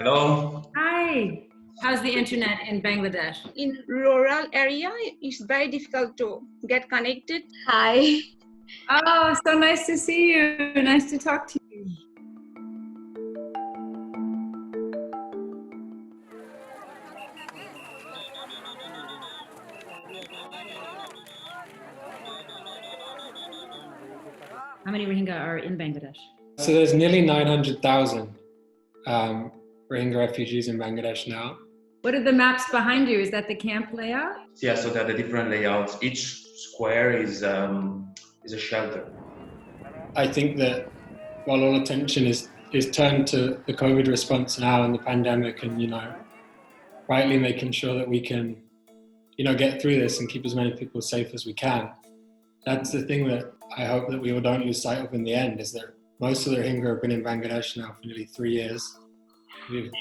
Hello. Hi. How's the internet in Bangladesh? In rural area, it's very difficult to get connected. Hi. Oh, so nice to see you. Nice to talk to you. How many Rohingya are in Bangladesh? So there's nearly 900,000 Rohingya refugees in Bangladesh now. What are the maps behind you? Is that the camp layout? Yeah, so there are the different layouts. Each square is a shelter. I think that while all attention is turned to the COVID response now and the pandemic and, rightly making sure that we can, get through this and keep as many people safe as we can, that's the thing that I hope that we all don't lose sight of in the end, is that most of the Rohingya have been in Bangladesh now for nearly 3 years. We've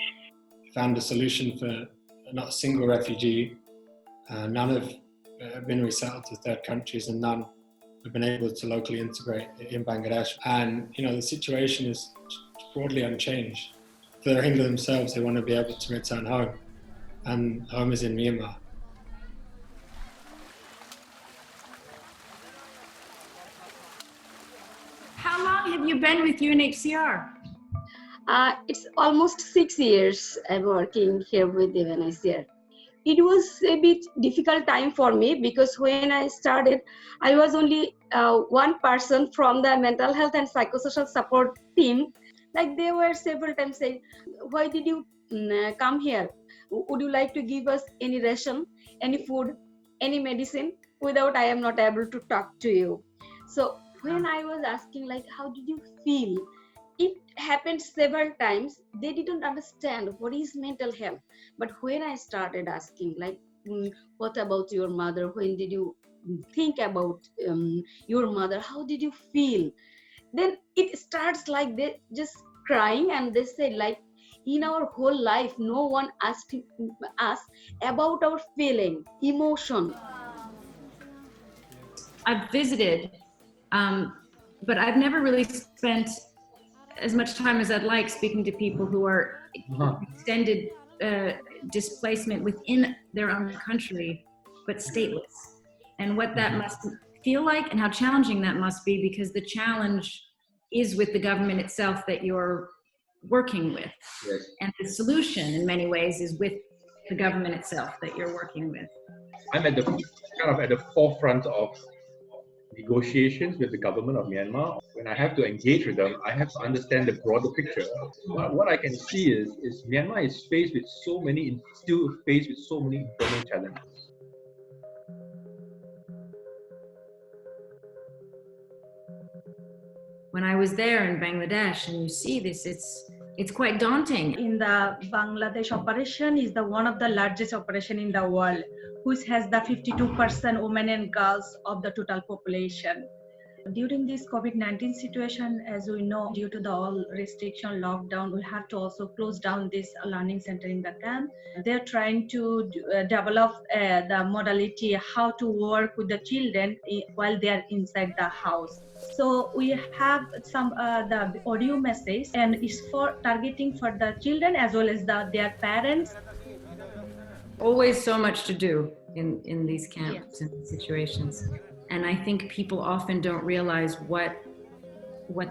found a solution for not a single refugee. None have been resettled to third countries, and none have been able to locally integrate in Bangladesh. And, the situation is broadly unchanged. For the Rohingya themselves, they want to be able to return home, and home is in Myanmar. How long have you been with UNHCR? It's almost 6 years I'm working here with UNHCR. It was a bit difficult time for me because when I started, I was only one person from the mental health and psychosocial support team. Like, they were several times saying, why did you come here? Would you like to give us any ration, any food, any medicine? Without, I am not able to talk to you. So when I was asking, like, how did you feel? It happened several times. They didn't understand what is mental health. But when I started asking, like, what about your mother? When did you think about your mother? How did you feel? Then it starts like they just crying, and they say, like, in our whole life, no one asked us about our feeling, emotion. I've visited, but I've never really spent as much time as I'd like speaking to people who are extended displacement within their own country, but stateless. And what that must feel like and how challenging that must be, because the challenge is with the government itself that you're working with. Yes. And the solution in many ways is with the government itself that you're working with. I'm at the forefront of negotiations with the government of Myanmar. When I have to engage with them, I have to understand the broader picture. What I can see is Myanmar is still faced with so many internal challenges. When I was there in Bangladesh and you see this, it's quite daunting. In the Bangladesh operation is one of the largest operation in the world, which has the 52% women and girls of the total population. During this COVID-19 situation, as we know, due to the all restriction lockdown, we have to also close down this learning center in the camp. They're trying to develop the modality how to work with the children while they are inside the house. So we have some the audio message, and it's for targeting for the children as well as their parents. Always so much to do in these camps and situations. And I think people often don't realize what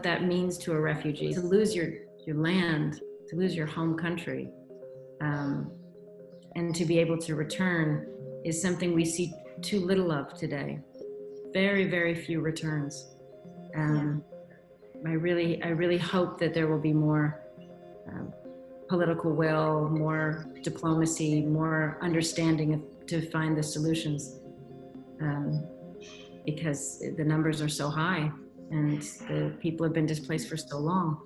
that means to a refugee. To lose your land, to lose your home country, and to be able to return is something we see too little of today. Very, very few returns. I really hope that there will be more political will, more diplomacy, more understanding to find the solutions. Because the numbers are so high and the people have been displaced for so long.